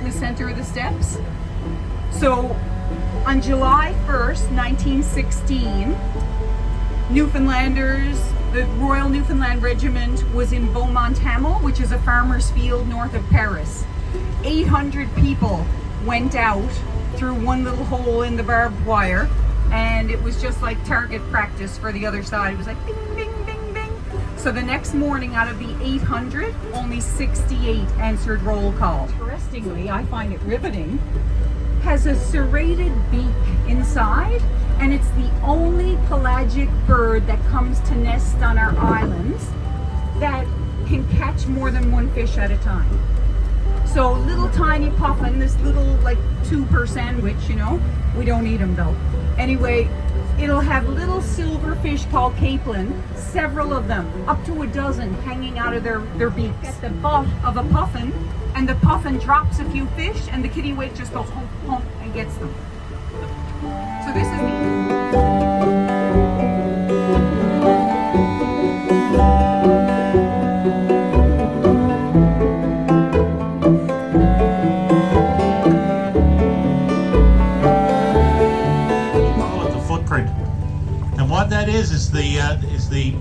the center of the steps. So on July 1st, 1916, Newfoundlanders, the Royal Newfoundland Regiment was in Beaumont Hamel, which is a farmer's field north of Paris. 800 people went out through one little hole in the barbed wire, and it was just like target practice for the other side. It was like bing, bing, bing, bing. So the next morning, out of the 800, only 68 answered roll call. Interestingly, I find it riveting, has a serrated beak inside, and it's the only pelagic bird that comes to nest on our islands that can catch more than one fish at a time. So little tiny puffin, this little like 2 per sandwich, you know, we don't eat them though. Anyway, it'll have little silver fish called capelin, several of them, up to a dozen hanging out of their beaks. At the butt of a puffin, and the puffin drops a few fish, and the kittiwake just goes hump, hump, and gets them. So this is and what that is the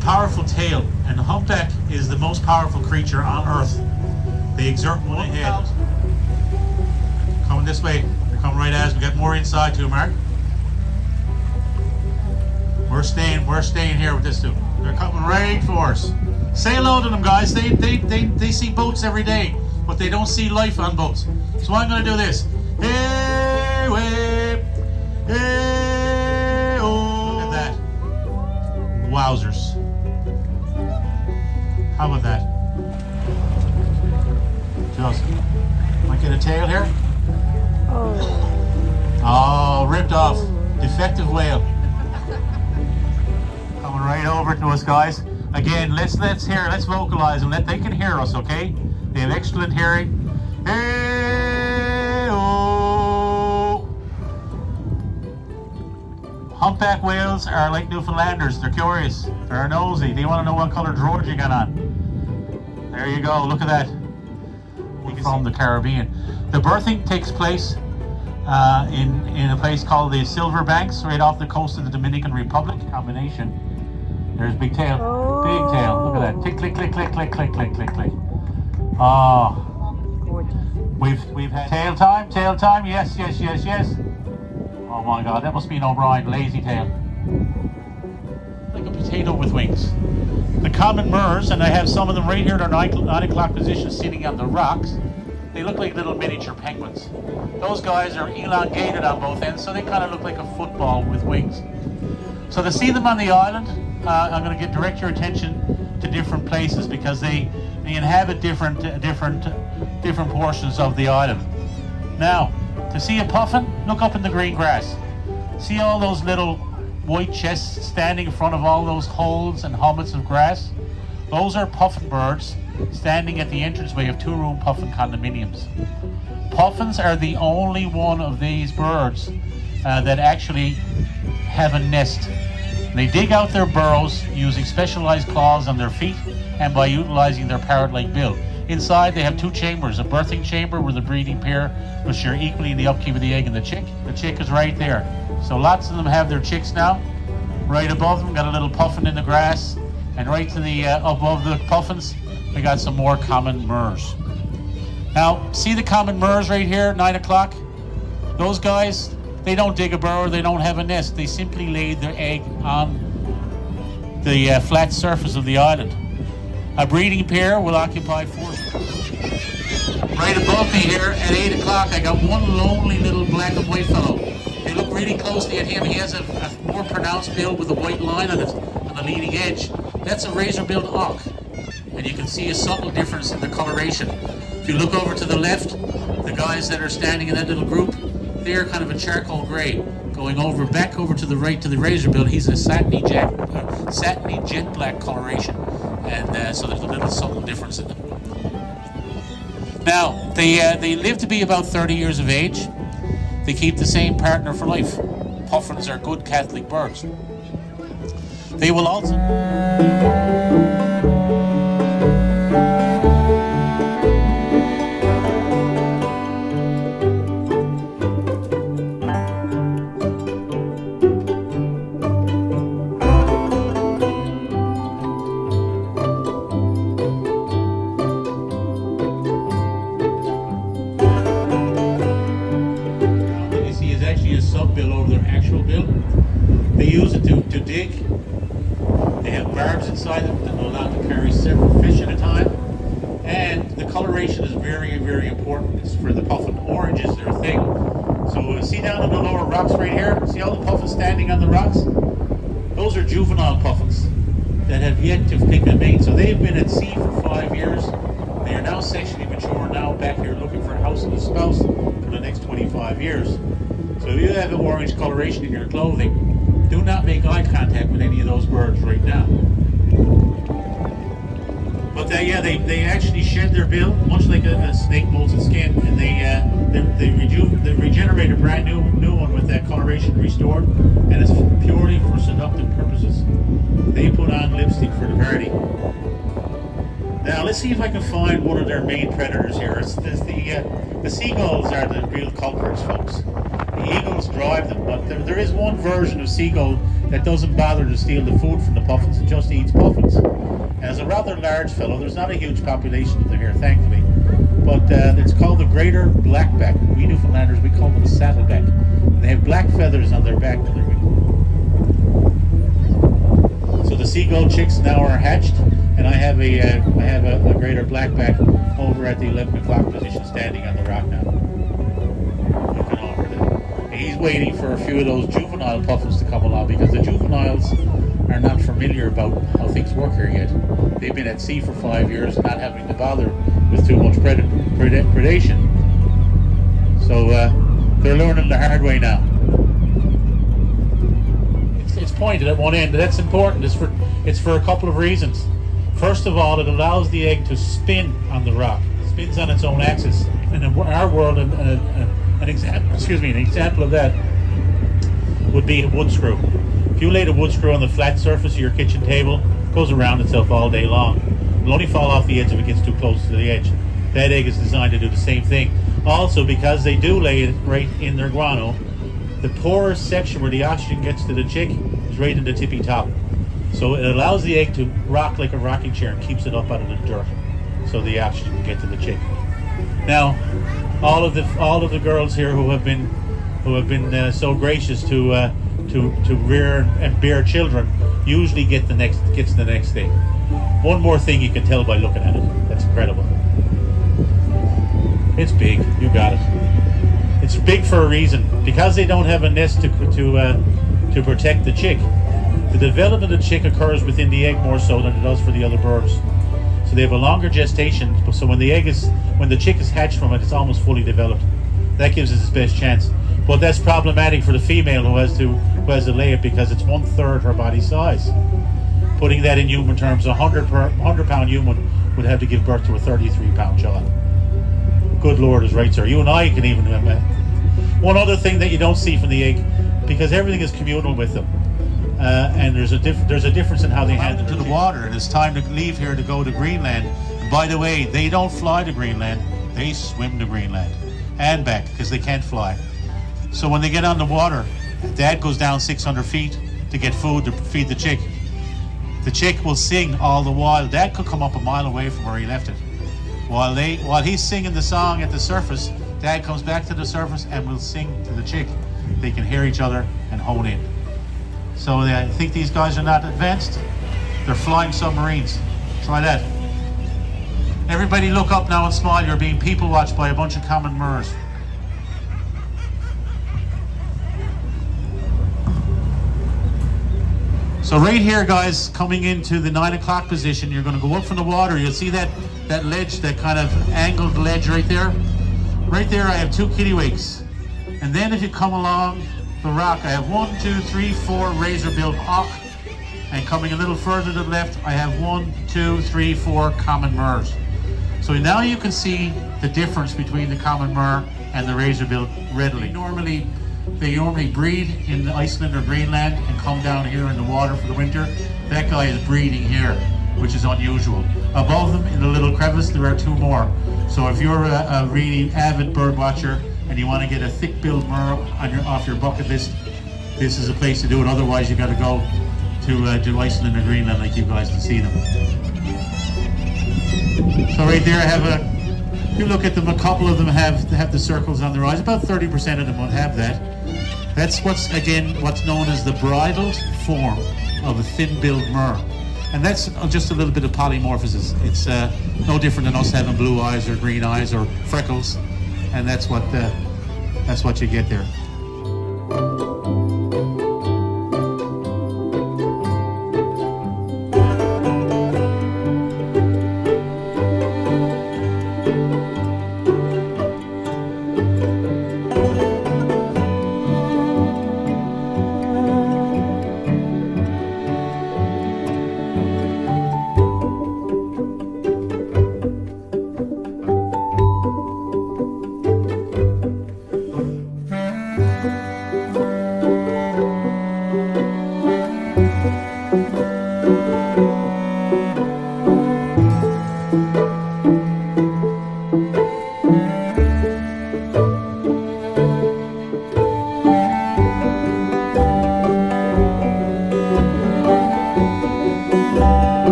powerful tail, and the humpback is the most powerful creature on earth. They exert one head. Coming this way, they're coming right at us. We got more inside too, Mark. We're staying here with this too. They're coming right for us. Say hello to them, guys. They see boats every day, but they don't see life on boats. So I'm gonna do this. Hey, way. Hey, oh. Look at that. Wowzers. How about that? Just, might get a tail here. Oh, ripped off. Defective whale. Coming right over to us, guys. Again, let's vocalize them. They can hear us, okay? They have excellent hearing. Hey, oh. Humpback whales are like Newfoundlanders. They're curious. They're nosy. They want to know what color drawers you got on. There you go. Look at that. From the Caribbean. The birthing takes place in a place called the Silver Banks, right off the coast of the Dominican Republic. Combination. There's big tail. Oh. Big tail. Look at that. Tick, click, click, click, click, click, click, click, click. Oh. We've had tail time. Yes. Oh my God, that must be an O'Brien lazy tail. Like a potato with wings. The common murres, and I have some of them right here in our 9 o'clock position sitting on the rocks. They look like little miniature penguins. Those guys are elongated on both ends, so they kind of look like a football with wings. So to see them on the island, I'm going to direct your attention to different places because they inhabit different portions of the island. Now, to see a puffin, look up in the green grass. See all those little white chests standing in front of all those holes and hummocks of grass? Those are puffin birds standing at the entranceway of 2-room puffin condominiums. Puffins are the only one of these birds that actually have a nest. They dig out their burrows using specialized claws on their feet and by utilizing their parrot-like bill. Inside they have 2 chambers, a birthing chamber where the breeding pair will share equally in the upkeep of the egg and the chick. The chick is right there. So lots of them have their chicks now. Right above them got a little puffin in the grass, and right to the above the puffins we got some more common murres. Now see the common murres right here, 9 o'clock? Those guys, they don't dig a burrow, they don't have a nest. They simply lay their egg on the flat surface of the island. A breeding pair will occupy 4. Right above me here at 8 o'clock, I got one lonely little black and white fellow. If you look really closely at him, he has a more pronounced bill with a white line on it on the leading edge. That's a razor-billed auk, and you can see a subtle difference in the coloration. If you look over to the left, the guys that are standing in that little group, they're kind of a charcoal gray. Going back over to the right to the razor-billed, he's a satiny jet black coloration, and so there's a little subtle difference in them. Now, they live to be about 30 years of age. They keep the same partner for life. Puffins are good Catholic birds. They will also... razor bill. They use it to dig. They have barbs inside them that allow them to carry several fish at a time. And the coloration is very, very important. It's for the puffin. Orange is their thing. So see down in the lower rocks right here? See all the puffins standing on the rocks? Those are juvenile puffins that have yet to pick a mate. So they've been at sea for 5 years. They are now sexually mature, now back here looking for a house and a spouse for the next 25 years. So if you have an orange coloration in your clothing, do not make eye contact with any of those birds right now. But they actually shed their bill, much like a snake molts its skin, and they regenerate a brand new one with that coloration restored, and it's purely for seductive purposes. They put on lipstick for the party. Now let's see if I can find one of their main predators here. The seagulls are the real culprits, folks. The eagles drive them, but there is one version of seagull that doesn't bother to steal the food from the puffins and just eats puffins. As a rather large fellow, there's not a huge population of them here, thankfully, but it's called the greater blackback. We Newfoundlanders, we call them saddleback. And they have black feathers on their back when they're weak. So the seagull chicks now are hatched, and I have a greater blackback over at the 11 o'clock position, standing on the rock now, looking over there. And he's waiting for a few of those juvenile puffins to come along, because the juveniles are not familiar about how things work here yet. They've been at sea for 5 years, not having to bother with too much predation. So they're learning the hard way now. It's pointed at one end, but that's important. It's for a couple of reasons. First of all, it allows the egg to spin on the rock. It spins on its own axis. And in our world, an example of that would be a wood screw. If you laid a wood screw on the flat surface of your kitchen table, it goes around itself all day long. It'll only fall off the edge if it gets too close to the edge. That egg is designed to do the same thing. Also, because they do lay it right in their guano, the porous section where the oxygen gets to the chick is right in the tippy top. So it allows the egg to rock like a rocking chair and keeps it up out of the dirt, so the oxygen can get to the chick. Now, all of the girls here who have been so gracious to rear and bear children usually gets the next thing. One more thing you can tell by looking at it. That's incredible. It's big. You got it. It's big for a reason. Because they don't have a nest to protect the chick. The development of the chick occurs within the egg more so than it does for the other birds. So they have a longer gestation. So when the chick is hatched from it, it's almost fully developed. That gives it its best chance. But that's problematic for the female who has to lay it, because it's 1/3 her body size. Putting that in human terms, a 100-pound human would have to give birth to a 33-pound child. Good Lord is right, sir. You and I can even remember. One other thing that you don't see from the egg, because everything is communal with them, and there's a difference in how they handle to the water, and it's time to leave here to go to Greenland. And by the way, they don't fly to Greenland; they swim to Greenland and back, because they can't fly. So when they get on the water, Dad goes down 600 feet to get food to feed the chick. The chick will sing all the while. Dad could come up a mile away from where he left it. While he's singing the song at the surface, Dad comes back to the surface and will sing to the chick. They can hear each other and hone in. So I think these guys are not advanced. They're flying submarines. Try that. Everybody look up now and smile. You're being people watched by a bunch of common murres. So right here, guys, coming into the 9 o'clock position, you're going to go up from the water. You'll see that ledge, that kind of angled ledge right there. Right there, I have 2 kittiwakes. And then if you come along the rock, I have 1, 2, 3, 4 razor-billed auk. And coming a little further to the left, I have 1, 2, 3, 4 common murres. So now you can see the difference between the common murre and the razor-billed readily. They normally breed in Iceland or Greenland and come down here in the water for the winter. That guy is breeding here, which is unusual. Above them, in the little crevice, there are 2 more. So if you're a really avid bird watcher and you want to get a thick-billed murre off your bucket list, this is a place to do it. Otherwise, you got to go to Iceland or Greenland like you guys to see them. So right there, I have if you look at them, a couple of them have the circles on their eyes. About 30% of them will have that. That's what's known as the bridled form of a thin-billed murre. And that's just a little bit of polymorphism. It's no different than us having blue eyes or green eyes or freckles, and that's what you get there.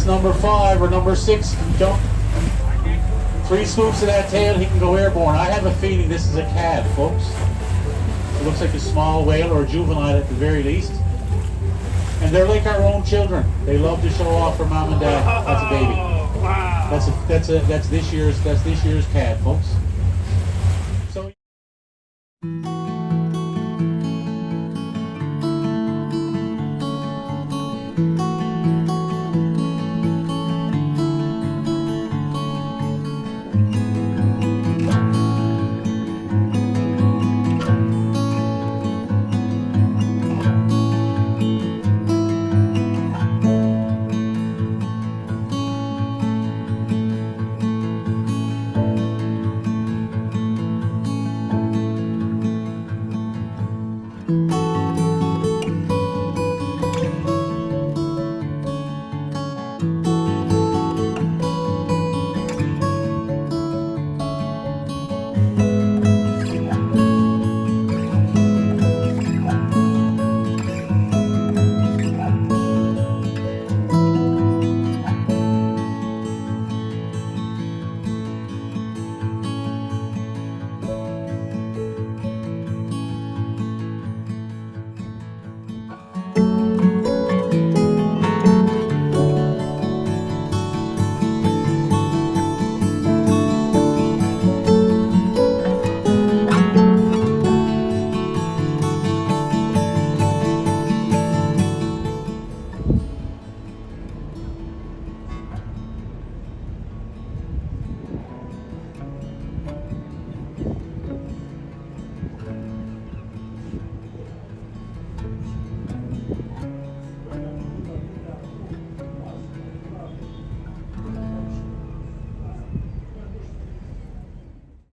Number 5 or number 6 can jump 3 swoops of that tail, he can go airborne. I have a feeling this is a cad, folks. It looks like a small whale or a juvenile at the very least. And they're like our own children. They love to show off for mom and dad. That's a baby. Wow. That's this year's cad, folks. So